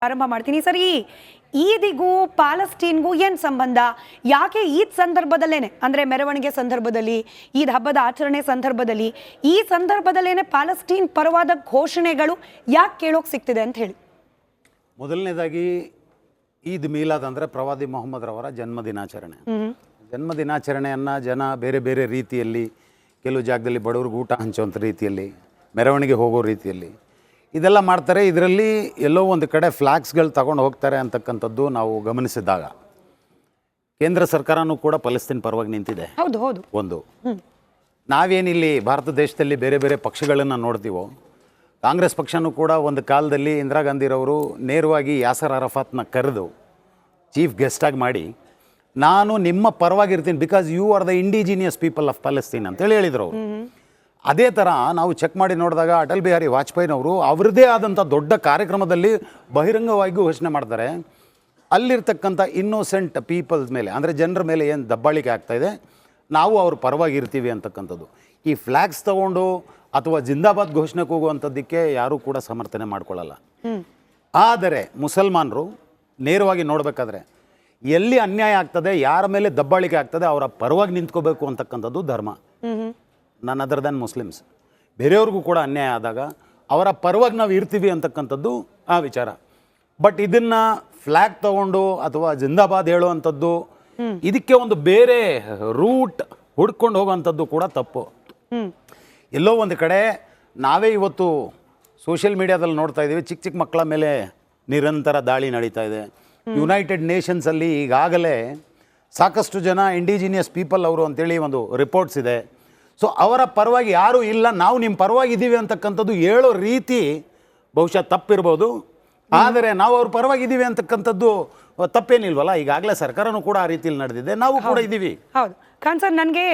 ಆರಂಭ ಮಾಡ್ತೀನಿ ಸರ್. ಈದಿಗೂ ಪಾಲಸ್ತೀನ್ಗೂ ಏನು ಸಂಬಂಧ? ಯಾಕೆ ಈದ್ ಸಂದರ್ಭದಲ್ಲೇನೆ, ಅಂದರೆ ಮೆರವಣಿಗೆ ಸಂದರ್ಭದಲ್ಲಿ, ಈದ್ ಹಬ್ಬದ ಆಚರಣೆ ಸಂದರ್ಭದಲ್ಲಿ, ಈ ಸಂದರ್ಭದಲ್ಲೇನೆ ಪಾಲಸ್ತೀನ್ ಪರವಾದ ಘೋಷಣೆಗಳು ಯಾಕೆ ಕೇಳೋಕೆ ಸಿಗ್ತಿದೆ ಅಂತ ಹೇಳಿ? ಮೊದಲನೇದಾಗಿ ಈದ್ ಮೀಲಾದ್ ಅಂದರೆ ಪ್ರವಾದಿ ಮೊಹಮ್ಮದ್ ರವರ ಜನ್ಮದಿನಾಚರಣೆ. ಜನ್ಮದಿನಾಚರಣೆಯನ್ನು ಜನ ಬೇರೆ ಬೇರೆ ರೀತಿಯಲ್ಲಿ, ಕೆಲವು ಜಾಗದಲ್ಲಿ ಬಡವ್ರಿಗೆ ಊಟ ಹಂಚುವಂಥ ರೀತಿಯಲ್ಲಿ, ಮೆರವಣಿಗೆ ಹೋಗೋ ರೀತಿಯಲ್ಲಿ ಇದೆಲ್ಲ ಮಾಡ್ತಾರೆ. ಇದರಲ್ಲಿ ಎಲ್ಲೋ ಒಂದು ಕಡೆ ಫ್ಲಾಗ್ಸ್ಗಳು ತಗೊಂಡು ಹೋಗ್ತಾರೆ ಅಂತಕ್ಕಂಥದ್ದು ನಾವು ಗಮನಿಸಿದಾಗ ಕೇಂದ್ರ ಸರ್ಕಾರನೂ ಕೂಡ ಪಾಲಸ್ತೀನ್ ಪರವಾಗಿ ನಿಂತಿದೆ. ಒಂದು ನಾವೇನಿಲ್ಲಿ ಭಾರತ ದೇಶದಲ್ಲಿ ಬೇರೆ ಬೇರೆ ಪಕ್ಷಗಳನ್ನು ನೋಡ್ತೀವೋ, ಕಾಂಗ್ರೆಸ್ ಪಕ್ಷನೂ ಕೂಡ ಒಂದು ಕಾಲದಲ್ಲಿ ಇಂದಿರಾ ಗಾಂಧಿರವರು ನೇರವಾಗಿ ಯಾಸರ್ ಅರಫಾತ್ನ ಕರೆದು ಚೀಫ್ ಗೆಸ್ಟಾಗಿ ಮಾಡಿ, ನಾನು ನಿಮ್ಮ ಪರವಾಗಿರ್ತೀನಿ because you are the indigenous people of Palestine ಅಂತೇಳಿ ಹೇಳಿದರು ಅವರು. ಅದೇ ಥರ ನಾವು ಚೆಕ್ ಮಾಡಿ ನೋಡಿದಾಗ ಅಟಲ್ ಬಿಹಾರಿ ವಾಜಪೇಯಿನವರು ಅವರದೇ ಆದಂಥ ದೊಡ್ಡ ಕಾರ್ಯಕ್ರಮದಲ್ಲಿ ಬಹಿರಂಗವಾಗಿ ಘೋಷಣೆ ಮಾಡ್ತಾರೆ, ಅಲ್ಲಿರ್ತಕ್ಕಂಥ ಇನ್ನೋಸೆಂಟ್ ಪೀಪಲ್ಸ್ ಮೇಲೆ, ಅಂದರೆ ಜನರ ಮೇಲೆ ಏನು ದಬ್ಬಾಳಿಕೆ ಆಗ್ತಾಯಿದೆ, ನಾವು ಅವ್ರ ಪರವಾಗಿರ್ತೀವಿ ಅಂತಕ್ಕಂಥದ್ದು. ಈ ಫ್ಲ್ಯಾಗ್ಸ್ ತೊಗೊಂಡು ಅಥವಾ ಜಿಂದಾಬಾದ್ ಘೋಷಣೆಗೆ ಹೋಗುವಂಥದ್ದಕ್ಕೆ ಯಾರೂ ಕೂಡ ಸಮರ್ಥನೆ ಮಾಡ್ಕೊಳ್ಳಲ್ಲ. ಆದರೆ ಮುಸಲ್ಮಾನರು ನೇರವಾಗಿ ನೋಡಬೇಕಾದ್ರೆ ಎಲ್ಲಿ ಅನ್ಯಾಯ ಆಗ್ತದೆ, ಯಾರ ಮೇಲೆ ದಬ್ಬಾಳಿಕೆ ಆಗ್ತದೆ, ಅವರ ಪರವಾಗಿ ನಿಂತ್ಕೋಬೇಕು ಅಂತಕ್ಕಂಥದ್ದು ಧರ್ಮ. ನನ್ ಅದರ್ ದೆನ್ ಮುಸ್ಲಿಮ್ಸ್. ಬೇರೆಯವ್ರಿಗೂ ಕೂಡ ಅನ್ಯಾಯ ಆದಾಗ ಅವರ ಪರವಾಗಿ ನಾವು ಇರ್ತೀವಿ ಅಂತಕ್ಕಂಥದ್ದು ಆ ವಿಚಾರ. ಬಟ್ ಇದನ್ನು ಫ್ಲ್ಯಾಗ್ ತಗೊಂಡು ಅಥವಾ ಜಿಂದಾಬಾದ್ ಹೇಳುವಂಥದ್ದು, ಇದಕ್ಕೆ ಒಂದು ಬೇರೆ ರೂಟ್ ಹುಡ್ಕೊಂಡು ಹೋಗುವಂಥದ್ದು ಕೂಡ ತಪ್ಪು. ಎಲ್ಲೋ ಒಂದು ಕಡೆ ನಾವೇ ಇವತ್ತು ಸೋಷಿಯಲ್ ಮೀಡಿಯಾದಲ್ಲಿ ನೋಡ್ತಾ ಇದ್ದೀವಿ, ಚಿಕ್ಕ ಚಿಕ್ಕ ಮಕ್ಕಳ ಮೇಲೆ ನಿರಂತರ ದಾಳಿ ನಡೀತಾ ಇದೆ. ಯುನೈಟೆಡ್ ನೇಷನ್ಸಲ್ಲಿ ಈಗಾಗಲೇ ಸಾಕಷ್ಟು ಜನ ಇಂಡಿಜಿನಿಯಸ್ ಪೀಪಲ್ ಅವರು ಅಂತೇಳಿ ಒಂದು ರಿಪೋರ್ಟ್ಸ್ ಇದೆ. ಸೊ ಅವರ ಪರವಾಗಿ ಯಾರೂ ಇಲ್ಲ, ನಾವು ನಿಮ್ಮ ಪರವಾಗಿ ಇದ್ದೀವಿ ಅಂತಕ್ಕಂಥದ್ದು ಹೇಳೋ ರೀತಿ ಬಹುಶಃ ತಪ್ಪಿರ್ಬೋದು. ಆದರೆ ನಾವು ಅವ್ರ ಪರವಾಗಿದ್ದೀವಿ ಅಂತಕ್ಕಂಥದ್ದು ತಪ್ಪೇನಿಲ್ವಲ್ಲ. ಈಗಾಗಲೇ ಸರ್ಕಾರನೂ ಕೂಡ ಆ ರೀತಿಯಲ್ಲಿ ನಡೆದಿದೆ, ನಾವು ಕೂಡ ಇದ್ದೀವಿ. ಹೌದು ಖಾನ್ ಸರ್, ನನಗೆ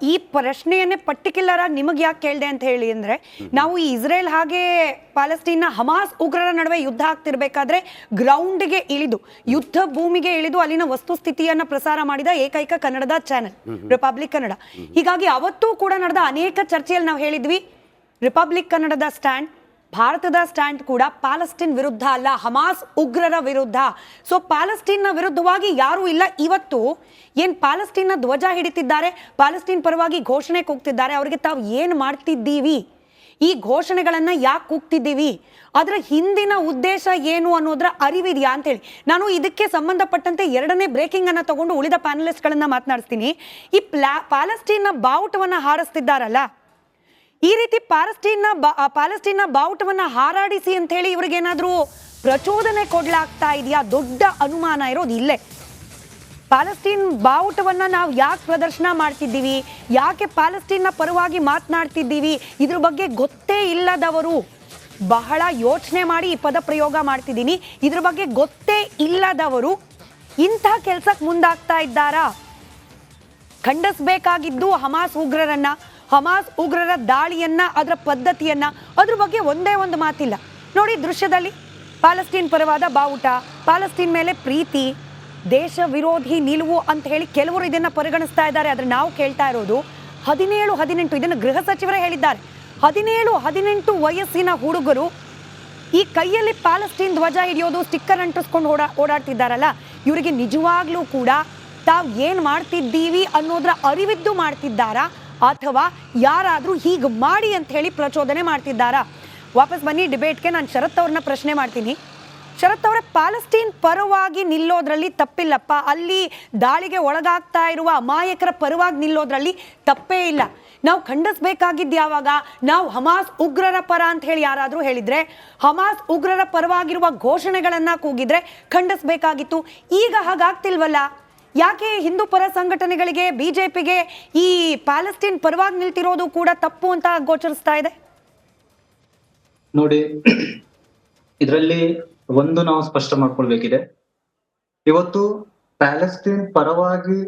ಈ ಪ್ರಶ್ನೆಯನ್ನೇ ಪರ್ಟಿಕ್ಯುಲರ್ ಆಗಿ ನಿಮಗೆ ಯಾಕೆ ಕೇಳಿದೆ ಅಂತ ಹೇಳಿ ಅಂದರೆ, ನಾವು ಈ ಇಸ್ರೇಲ್ ಹಾಗೆ ಪಾಲಸ್ತೀನ್ನ ಹಮಾಸ್ ಉಗ್ರರ ನಡುವೆ ಯುದ್ಧ ಆಗ್ತಿರ್ಬೇಕಾದ್ರೆ ಗ್ರೌಂಡ್ಗೆ ಇಳಿದು, ಯುದ್ಧ ಭೂಮಿಗೆ ಇಳಿದು ಅಲ್ಲಿನ ವಸ್ತುಸ್ಥಿತಿಯನ್ನು ಪ್ರಸಾರ ಮಾಡಿದ ಏಕೈಕ ಕನ್ನಡದ ಚಾನೆಲ್ ರಿಪಬ್ಲಿಕ್ ಕನ್ನಡ. ಹೀಗಾಗಿ ಅವತ್ತೂ ಕೂಡ ನಡೆದ ಅನೇಕ ಚರ್ಚೆಯಲ್ಲಿ ನಾವು ಹೇಳಿದ್ವಿ, ರಿಪಬ್ಲಿಕ್ ಕನ್ನಡದ ಸ್ಟ್ಯಾಂಡ್, ಭಾರತದ ಸ್ಟ್ಯಾಂಡ್ ಕೂಡ ಪಾಲಸ್ತೀನ್ ವಿರುದ್ಧ ಅಲ್ಲ, ಹಮಾಸ್ ಉಗ್ರರ ವಿರುದ್ಧ. ಸೊ ಪಾಲಸ್ತೀನ್ನ ವಿರುದ್ಧವಾಗಿ ಯಾರೂ ಇಲ್ಲ. ಇವತ್ತು ಏನು ಪಾಲಸ್ತೀನ್ನ ಧ್ವಜ ಹಿಡಿತಿದ್ದಾರೆ, ಪಾಲಸ್ತೀನ್ ಪರವಾಗಿ ಘೋಷಣೆ ಕೂಗ್ತಿದ್ದಾರೆ, ಅವರಿಗೆ ತಾವು ಏನು ಮಾಡ್ತಿದ್ದೀವಿ, ಈ ಘೋಷಣೆಗಳನ್ನು ಯಾಕೆ ಕೂಗ್ತಿದ್ದೀವಿ, ಅದರ ಹಿಂದಿನ ಉದ್ದೇಶ ಏನು ಅನ್ನೋದರ ಅರಿವಿದೆಯಾ ಅಂತೇಳಿ ನಾನು ಇದಕ್ಕೆ ಸಂಬಂಧಪಟ್ಟಂತೆ ಎರಡನೇ ಬ್ರೇಕಿಂಗ್ ಅನ್ನು ತಗೊಂಡು ಉಳಿದ ಪ್ಯಾನಲಿಸ್ಟ್ಗಳನ್ನ ಮಾತನಾಡಿಸ್ತೀನಿ. ಈ ಪಾಲಸ್ತೀನ್ನ ಬಾವುಟವನ್ನು ಹಾರಿಸ್ತಿದ್ದಾರಲ್ಲ, ಈ ರೀತಿ ಪಾಲಸ್ತೀನ್ನ ಬಾವುಟವನ್ನು ಹಾರಾಡಿಸಿ ಅಂತ ಹೇಳಿ ಇವ್ರಿಗೇನಾದ್ರೂ ಪ್ರಚೋದನೆ ಕೊಡ್ಲಾಗ್ತಾ ಇದೆಯಾ? ದೊಡ್ಡ ಅನುಮಾನ ಇರೋದು ಇಲ್ಲೇ. ಪಾಲಸ್ತೀನ್ ಬಾವುಟವನ್ನ ನಾವು ಯಾಕೆ ಪ್ರದರ್ಶನ ಮಾಡ್ತಿದ್ದೀವಿ, ಯಾಕೆ ಪಾಲಸ್ತೀನ್ನ ಪರವಾಗಿ ಮಾತನಾಡ್ತಿದ್ದೀವಿ, ಇದ್ರ ಬಗ್ಗೆ ಗೊತ್ತೇ ಇಲ್ಲದವರು, ಬಹಳ ಯೋಚನೆ ಮಾಡಿ ಈ ಪದ ಪ್ರಯೋಗ ಮಾಡ್ತಿದ್ದೀನಿ, ಇದ್ರ ಬಗ್ಗೆ ಗೊತ್ತೇ ಇಲ್ಲದವರು ಇಂಥ ಕೆಲ್ಸಕ್ಕೆ ಮುಂದಾಗ್ತಾ ಇದ್ದಾರಾ? ಖಂಡಿಸಬೇಕಾಗಿದ್ದು ಹಮಾಸ್ ಉಗ್ರರನ್ನ, ಹಮಾಸ್ ಉಗ್ರರ ದಾಳಿಯನ್ನ, ಅದರ ಪದ್ಧತಿಯನ್ನ, ಅದ್ರ ಬಗ್ಗೆ ಒಂದೇ ಒಂದು ಮಾತಿಲ್ಲ. ನೋಡಿ ದೃಶ್ಯದಲ್ಲಿ ಪಾಲಸ್ತೀನ್ ಪರವಾದ ಬಾವುಟ, ಪಾಲಸ್ತೀನ್ ಮೇಲೆ ಪ್ರೀತಿ, ದೇಶ ವಿರೋಧಿ ನಿಲುವು ಅಂತ ಹೇಳಿ ಕೆಲವರು ಇದನ್ನ ಪರಿಗಣಿಸ್ತಾ ಇದ್ದಾರೆ. ಆದ್ರೆ ನಾವು ಕೇಳ್ತಾ ಇರೋದು 17-18, ಇದನ್ನು ಗೃಹ ಸಚಿವರೇ ಹೇಳಿದ್ದಾರೆ, 17-18 ವಯಸ್ಸಿನ ಹುಡುಗರು ಈ ಕೈಯಲ್ಲಿ ಪಾಲಸ್ತೀನ್ ಧ್ವಜ ಹಿಡಿಯೋದು, ಸ್ಟಿಕ್ಕರ್ ಅಂಟಿಸ್ಕೊಂಡು ಓಡಾಡ್ತಿದ್ದಾರಲ್ಲ, ಇವರಿಗೆ ನಿಜವಾಗ್ಲೂ ಕೂಡ ತಾವು ಏನ್ ಮಾಡ್ತಿದ್ದೀವಿ ಅನ್ನೋದ್ರ ಅರಿವಿದ್ದು ಮಾಡ್ತಿದ್ದಾರಾ, ಅಥವಾ ಯಾರಾದ್ರೂ ಹೀಗೆ ಮಾಡಿ ಅಂತ ಹೇಳಿ ಪ್ರಚೋದನೆ ಮಾಡ್ತಿದ್ದಾರಾ? ವಾಪಸ್ ಬನ್ನಿ ಡಿಬೇಟ್ಗೆ. ನಾನು ಶರತ್ ಅವ್ರನ್ನ ಪ್ರಶ್ನೆ ಮಾಡ್ತೀನಿ. ಶರತ್ ಅವರೇ, ಪಾಲಸ್ತೀನ್ ಪರವಾಗಿ ನಿಲ್ಲೋದ್ರಲ್ಲಿ ತಪ್ಪಿಲ್ಲಪ್ಪ, ಅಲ್ಲಿ ದಾಳಿಗೆ ಒಳಗಾಗ್ತಾ ಇರುವ ಅಮಾಯಕರ ಪರವಾಗಿ ನಿಲ್ಲೋದ್ರಲ್ಲಿ ತಪ್ಪೇ ಇಲ್ಲ. ನಾವು ಖಂಡಿಸಬೇಕಾಗಿದ್ದು ಯಾವಾಗ? ನಾವು ಹಮಾಸ್ ಉಗ್ರರ ಪರ ಅಂತ ಹೇಳಿ ಯಾರಾದ್ರೂ ಹೇಳಿದ್ರೆ, ಹಮಾಸ್ ಉಗ್ರರ ಪರವಾಗಿರುವ ಘೋಷಣೆಗಳನ್ನ ಕೂಗಿದ್ರೆ ಖಂಡಿಸಬೇಕಾಗಿತ್ತು. ಈಗ ಹಾಗಾಗ್ತಿಲ್ವಲ್ಲ, ಯಾಕೆ ಹಿಂದೂ ಪರ ಸಂಘಟನೆಗಳಿಗೆ, ಬಿಜೆಪಿಗೆ ಈ ಪ್ಯಾಲೆಸ್ಟೈನ್ ಪರವಾಗಿ ನಿಲ್ತಿರೋದು ಕೂಡ ತಪ್ಪು ಅಂತ ಗೋಚರಿಸ್ತಾ ಇದೆ? ನೋಡಿ, ಇದರಲ್ಲಿ ಒಂದು ನಾವು ಸ್ಪಷ್ಟ ಮಾಡ್ಕೊಳ್ಬೇಕಿದೆ. ಇವತ್ತು ಪ್ಯಾಲೆಸ್ಟೈನ್ ಪರವಾಗಿ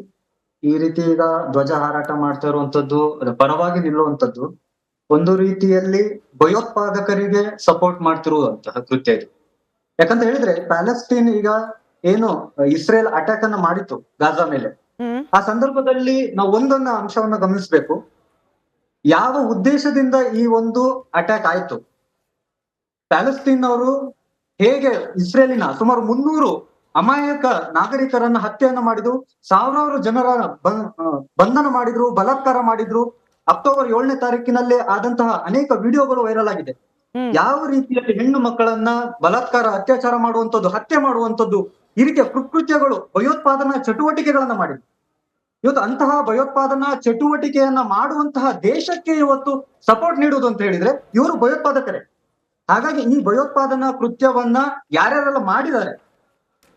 ಈ ರೀತಿ ಈಗ ಧ್ವಜ ಹಾರಾಟ ಮಾಡ್ತಾ ಇರುವಂತದ್ದು, ಪರವಾಗಿ ನಿಲ್ಲುವಂತದ್ದು ಒಂದು ರೀತಿಯಲ್ಲಿ ಭಯೋತ್ಪಾದಕರಿಗೆ ಸಪೋರ್ಟ್ ಮಾಡ್ತಿರುವಂತಹ ಕೃತ್ಯ ಇದು. ಯಾಕಂತ ಹೇಳಿದ್ರೆ ಪ್ಯಾಲೆಸ್ಟೈನ್ ಈಗ ಏನು ಇಸ್ರೇಲ್ ಅಟ್ಯಾಕ್ ಅನ್ನ ಮಾಡಿತ್ತು ಗಾಜಾ ಮೇಲೆ, ಆ ಸಂದರ್ಭದಲ್ಲಿ ನಾವು ಒಂದೊಂದು ಅಂಶವನ್ನ ಗಮನಿಸಬೇಕು. ಯಾವ ಉದ್ದೇಶದಿಂದ ಈ ಒಂದು ಅಟ್ಯಾಕ್ ಆಯ್ತು? ಪ್ಯಾಲೆಸ್ತೀನ್ ಅವರು ಹೇಗೆ ಇಸ್ರೇಲಿನ ಸುಮಾರು 300 ಅಮಾಯಕ ನಾಗರಿಕರನ್ನ ಹತ್ಯೆಯನ್ನ ಮಾಡಿದ್ರು, ಸಾವಿರಾರು ಜನರ ಬಂಧನ ಮಾಡಿದ್ರು, ಬಲಾತ್ಕಾರ ಮಾಡಿದ್ರು. ಅಕ್ಟೋಬರ್ 7ನೇ ತಾರೀಕಿನಲ್ಲಿ ಆದಂತಹ ಅನೇಕ ವಿಡಿಯೋಗಳು ವೈರಲ್ ಆಗಿದೆ. ಯಾವ ರೀತಿಯಲ್ಲಿ ಹೆಣ್ಣು ಮಕ್ಕಳನ್ನ ಬಲಾತ್ಕಾರ, ಅತ್ಯಾಚಾರ ಮಾಡುವಂತದ್ದು, ಹತ್ಯೆ ಮಾಡುವಂತದ್ದು, ಈ ರೀತಿಯ ಕೃತ್ಯಗಳು, ಭಯೋತ್ಪಾದನಾ ಚಟುವಟಿಕೆಗಳನ್ನ ಮಾಡಿದ್ರು. ಇವತ್ತು ಅಂತಹ ಭಯೋತ್ಪಾದನಾ ಚಟುವಟಿಕೆಯನ್ನ ಮಾಡುವಂತಹ ದೇಶಕ್ಕೆ ಇವತ್ತು ಸಪೋರ್ಟ್ ನೀಡುವುದು ಅಂತ ಹೇಳಿದ್ರೆ ಇವರು ಭಯೋತ್ಪಾದಕರೇ. ಹಾಗಾಗಿ ಈ ಭಯೋತ್ಪಾದನಾ ಕೃತ್ಯವನ್ನ ಯಾರ್ಯಾರೆಲ್ಲ ಮಾಡಿದ್ದಾರೆ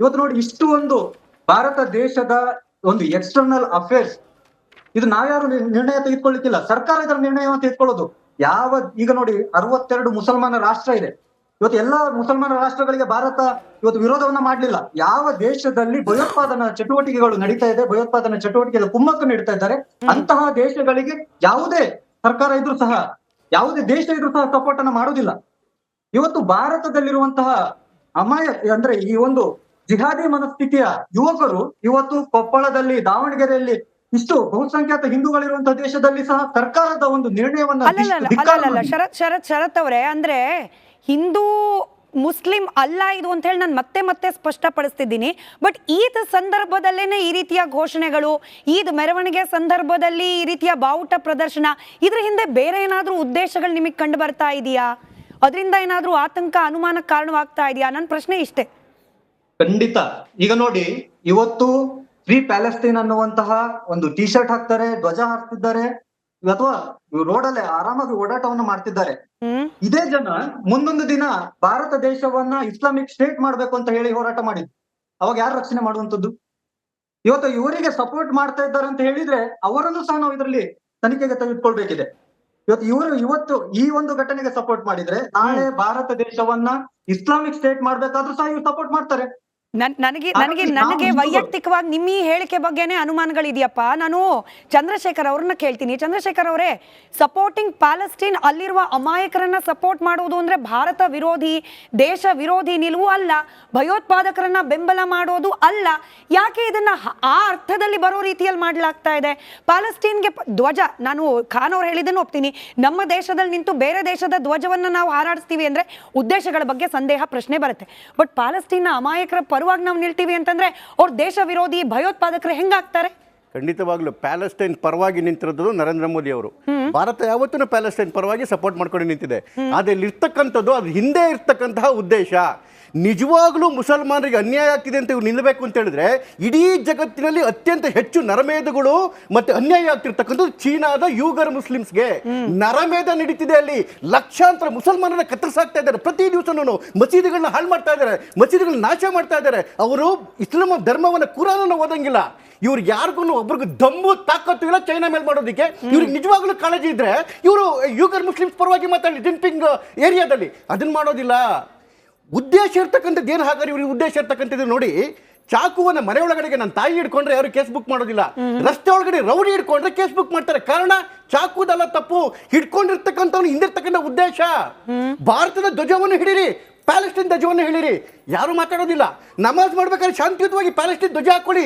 ಇವತ್ತು ನೋಡಿ, ಇಷ್ಟು ಒಂದು ಭಾರತ ದೇಶದ ಒಂದು ಎಕ್ಸ್ಟರ್ನಲ್ ಅಫೇರ್ಸ್, ಇದು ನಾವ್ಯಾರು ನಿರ್ಣಯ ತೆಗೆದುಕೊಳ್ಳಿಕ್ಕಿಲ್ಲ, ಸರ್ಕಾರ ಇದರ ನಿರ್ಣಯವನ್ನು ತೆಗೆದುಕೊಳ್ಳೋದು. ಈಗ ನೋಡಿ 62 ಮುಸಲ್ಮಾನ ರಾಷ್ಟ್ರ ಇದೆ. ಇವತ್ತು ಎಲ್ಲಾ ಮುಸಲ್ಮಾನ ರಾಷ್ಟ್ರಗಳಿಗೆ ಭಾರತ ಇವತ್ತು ವಿರೋಧವನ್ನ ಮಾಡ್ಲಿಲ್ಲ. ಯಾವ ದೇಶದಲ್ಲಿ ಭಯೋತ್ಪಾದನಾ ಚಟುವಟಿಕೆಗಳು ನಡೀತಾ ಇದೆ, ಭಯೋತ್ಪಾದನಾ ಚಟುವಟಿಕೆಗಳು ಕುಮ್ಮಕ್ಕು ನೀಡ್ತಾ ಇದ್ದಾರೆ, ಅಂತಹ ದೇಶಗಳಿಗೆ ಯಾವುದೇ ಸರ್ಕಾರ ಇದ್ರೂ ಸಹ, ಯಾವುದೇ ದೇಶ ಇದ್ರೂ ಸಹ ಸಪೋರ್ಟ್ ಅನ್ನ ಮಾಡುವುದಿಲ್ಲ. ಇವತ್ತು ಭಾರತದಲ್ಲಿರುವಂತಹ ಅಂದ್ರೆ ಈ ಒಂದು ಜಿಹಾದಿ ಮನಸ್ಥಿತಿಯ ಯುವಕರು ಇವತ್ತು ಕೊಪ್ಪಳದಲ್ಲಿ, ದಾವಣಗೆರೆಯಲ್ಲಿ ಇಷ್ಟು ಬಹುಸಂಖ್ಯಾತ ಹಿಂದೂಗಳಿರುವಂತಹ ದೇಶದಲ್ಲಿ ಸಹ ಸರ್ಕಾರದ ಒಂದು ನಿರ್ಣಯವನ್ನ ಅಲ್ಲಲ್ಲ ಶರತ್ ಅವರೇ, ಅಂದ್ರೆ ಹಿಂದೂ ಮುಸ್ಲಿಂ ಅಲ್ಲ ಇದು ಅಂತ ಹೇಳಿ ನಾನು ಮತ್ತೆ ಸ್ಪಷ್ಟಪಡಿಸ್ತಿದ್ದೀನಿ. ಬಟ್ ಈದ್ ಸಂದರ್ಭದಲ್ಲೇನೆ ಈ ರೀತಿಯ ಘೋಷಣೆಗಳು, ಈದ್ ಮೆರವಣಿಗೆ ಸಂದರ್ಭದಲ್ಲಿ ಈ ರೀತಿಯ ಬಾವುಟ ಪ್ರದರ್ಶನ, ಇದ್ರ ಹಿಂದೆ ಬೇರೆ ಏನಾದ್ರೂ ಉದ್ದೇಶಗಳು ನಿಮಗೆ ಕಂಡು ಬರ್ತಾ ಇದೆಯಾ? ಅದರಿಂದ ಏನಾದ್ರೂ ಆತಂಕ, ಅನುಮಾನಕ್ಕೆ ಕಾರಣವಾಗ್ತಾ ಇದೆಯಾ? ನನ್ನ ಪ್ರಶ್ನೆ ಇಷ್ಟೇ. ಖಂಡಿತ. ಈಗ ನೋಡಿ, ಇವತ್ತು ಫ್ರೀ ಪ್ಯಾಲೆಸ್ಟೈನ್ ಅನ್ನುವಂತಹ ಒಂದು ಟಿ ಶರ್ಟ್ ಹಾಕ್ತಾರೆ, ಧ್ವಜ ಹಾಕ್ತಿದ್ದಾರೆ, ಅಥವಾ ರೋಡಲ್ಲೇ ಆರಾಮಾಗಿ ಓಡಾಟವನ್ನು ಮಾಡ್ತಿದ್ದಾರೆ. ಇದೇ ಜನ ಮುಂದೊಂದು ದಿನ ಭಾರತ ದೇಶವನ್ನ ಇಸ್ಲಾಮಿಕ್ ಸ್ಟೇಟ್ ಮಾಡ್ಬೇಕು ಅಂತ ಹೇಳಿ ಹೋರಾಟ ಮಾಡಿದ್ರು. ಅವಾಗ ಯಾರು ರಕ್ಷಣೆ ಮಾಡುವಂತದ್ದು? ಇವತ್ತು ಇವರಿಗೆ ಸಪೋರ್ಟ್ ಮಾಡ್ತಾ ಇದ್ದಾರೆ ಅಂತ ಹೇಳಿದ್ರೆ ಅವರನ್ನು ಸಹ ನಾವು ಇದರಲ್ಲಿ ತನಿಖೆಗೆ ತೆಗೆದುಕೊಳ್ಬೇಕಿದೆ. ಇವತ್ತು ಈ ಒಂದು ಘಟನೆಗೆ ಸಪೋರ್ಟ್ ಮಾಡಿದ್ರೆ ನಾಳೆ ಭಾರತ ದೇಶವನ್ನ ಇಸ್ಲಾಮಿಕ್ ಸ್ಟೇಟ್ ಮಾಡ್ಬೇಕಾದ್ರೂ ಸಹ ಇವ್ರು ಸಪೋರ್ಟ್ ಮಾಡ್ತಾರೆ. ನನಗೆ ವೈಯಕ್ತಿಕವಾಗಿ ನಿಮ್ಮ ಈ ಹೇಳಿಕೆ ಬಗ್ಗೆನೇ ಅನುಮಾನಗಳಿದೆಯಪ್ಪ. ನಾನು ಚಂದ್ರಶೇಖರ್ ಅವ್ರನ್ನ ಕೇಳ್ತೀನಿ. ಚಂದ್ರಶೇಖರ್ ಅವರೇ, ಸಪೋರ್ಟಿಂಗ್ ಪ್ಯಾಲೆಸ್ಟೈನ್, ಅಲ್ಲಿರುವ ಅಮಾಯಕರನ್ನ ಸಪೋರ್ಟ್ ಮಾಡುವುದು ಅಂದ್ರೆ ಭಾರತ ವಿರೋಧಿ, ದೇಶ ವಿರೋಧಿ ನಿಲುವು ಅಲ್ಲ, ಭಯೋತ್ಪಾದಕರನ್ನ ಬೆಂಬಲ ಮಾಡೋದು ಅಲ್ಲ. ಯಾಕೆ ಇದನ್ನ ಆ ಅರ್ಥದಲ್ಲಿ ಬರೋ ರೀತಿಯಲ್ಲಿ ಮಾಡಲಾಗ್ತಾ ಇದೆ? ಪ್ಯಾಲೆಸ್ಟೈನ್ಗೆ ಧ್ವಜ, ನಾನು ಖಾನ್ ಅವ್ರು ಹೇಳಿದ್ದನ್ನು ಒಪ್ತೀನಿ, ನಮ್ಮ ದೇಶದಲ್ಲಿ ನಿಂತು ಬೇರೆ ದೇಶದ ಧ್ವಜವನ್ನ ನಾವು ಹಾರಾಡಿಸ್ತೀವಿ ಅಂದ್ರೆ ಉದ್ದೇಶಗಳ ಬಗ್ಗೆ ಸಂದೇಹ, ಪ್ರಶ್ನೆ ಬರುತ್ತೆ. ಬಟ್ ಪ್ಯಾಲೆಸ್ಟೈನ್ನ ಅಮಾಯಕರ ಪರವಾಗಿ ನಾವು ನಿಲ್ತೀವಿ ಅಂತಂದ್ರೆ ಅವ್ರ ದೇಶ ವಿರೋಧಿ, ಭಯೋತ್ಪಾದಕರು ಹೆಂಗಾಗ್ತಾರೆ? ಖಂಡಿತವಾಗ್ಲೂ ಪ್ಯಾಲೆಸ್ಟೈನ್ ಪರವಾಗಿ ನಿಂತಿರೋದು ನರೇಂದ್ರ ಮೋದಿ ಅವರು. ಭಾರತ ಯಾವತ್ತೂ ಪ್ಯಾಲೆಸ್ಟೈನ್ ಪರವಾಗಿ ಸಪೋರ್ಟ್ ಮಾಡ್ಕೊಂಡು ನಿಂತಿದೆ. ಆದ್ರೆ ಇಲ್ಲಿ ಇರ್ತಕ್ಕಂಥದ್ದು, ಅದ್ರ ಹಿಂದೆ ಇರ್ತಕ್ಕಂತಹ ಉದ್ದೇಶ, ನಿಜವಾಗ್ಲೂ ಮುಸಲ್ಮಾನರಿಗೆ ಅನ್ಯಾಯ ಆಗ್ತಿದೆ ಅಂತ ಇವ್ರು ನಿಲ್ಲಬೇಕು ಅಂತ ಹೇಳಿದ್ರೆ, ಇಡೀ ಜಗತ್ತಿನಲ್ಲಿ ಅತ್ಯಂತ ಹೆಚ್ಚು ನರಮೇಧಗಳು ಮತ್ತೆ ಅನ್ಯಾಯ ಆಗ್ತಿರ್ತಕ್ಕಂಥದ್ದು ಚೀನಾದ ಯೂಗರ್ ಮುಸ್ಲಿಮ್ಸ್ಗೆ. ನರಮೇಧ ನಡೀತಿದೆ ಅಲ್ಲಿ. ಲಕ್ಷಾಂತರ ಮುಸಲ್ಮಾನರ ಕತ್ತರಿಸಾಗ್ತಾ ಇದ್ದಾರೆ. ಪ್ರತಿ ದಿವಸನೂ ಮಸೀದಿಗಳನ್ನ ಹಾಳು ಮಾಡ್ತಾ ಇದ್ದಾರೆ, ಮಸೀದಿಗಳನ್ನ ನಾಶ ಮಾಡ್ತಾ ಇದ್ದಾರೆ. ಅವರು ಇಸ್ಲಾಂ ಧರ್ಮವನ್ನ ಕುರಾನನ್ನ ಓದಂಗಿಲ್ಲ. ಇವ್ರಿಗೆ ಯಾರಿಗೂ ಒಬ್ರಿಗೂ ದಮ್ಮು ತಾಕತ್ತು ಇಲ್ಲ ಚೈನಾ ಮೇಲೆ ಮಾಡೋದಕ್ಕೆ. ಇವ್ರಿಗೆ ನಿಜವಾಗ್ಲೂ ಕಾಳಜಿ ಇದ್ರೆ ಇವರು ಯೂಗರ್ ಮುಸ್ಲಿಮ್ಸ್ ಪರವಾಗಿ ಮಾತಾಡಲಿ ಜಿನ್ಪಿಂಗ್ ಏರಿಯಾದಲ್ಲಿ. ಅದನ್ನ ಮಾಡೋದಿಲ್ಲ. ಉದ್ದೇಶ ಇರ್ತಕ್ಕಂಥದ್ದು ಏನು? ಹಾಗಾದ್ರೆ ಇವ್ರಿಗೆ ಉದ್ದೇಶ ಇರ್ತಕ್ಕಂಥದ್ದು ನೋಡಿ, ಚಾಕುವನ್ನ ಮನೆ ಒಳಗಡೆಗೆ ನನ್ನ ತಾಯಿ ಹಿಡ್ಕೊಂಡ್ರೆ ಯಾರು ಕೇಸ್ ಬುಕ್ ಮಾಡೋದಿಲ್ಲ. ರಸ್ತೆ ಒಳಗಡೆ ರೌಡಿ ಹಿಡ್ಕೊಂಡ್ರೆ ಕೇಸ್ ಬುಕ್ ಮಾಡ್ತಾರೆ. ಕಾರಣ ಚಾಕುದಲ್ಲ ತಪ್ಪು, ಹಿಡ್ಕೊಂಡಿರ್ತಕ್ಕಂಥವ್ನು ಹಿಂದಿರ್ತಕ್ಕಂಥ ಉದ್ದೇಶ. ಭಾರತದ ಧ್ವಜವನ್ನು ಹಿಡೀರಿ, ಪ್ಯಾಲೆಸ್ಟೈನ್ ಧ್ವಜವನ್ನು ಹೇಳಿರಿ, ಯಾರು ಮಾತಾಡೋದಿಲ್ಲ. ನಮಾಜ್ ಮಾಡ್ಬೇಕಾದ್ರೆ ಶಾಂತಿಯುತವಾಗಿ ಪ್ಯಾಲೆಸ್ಟೈನ್ ಧ್ವಜ ಹಾಕೊಳ್ಳಿ.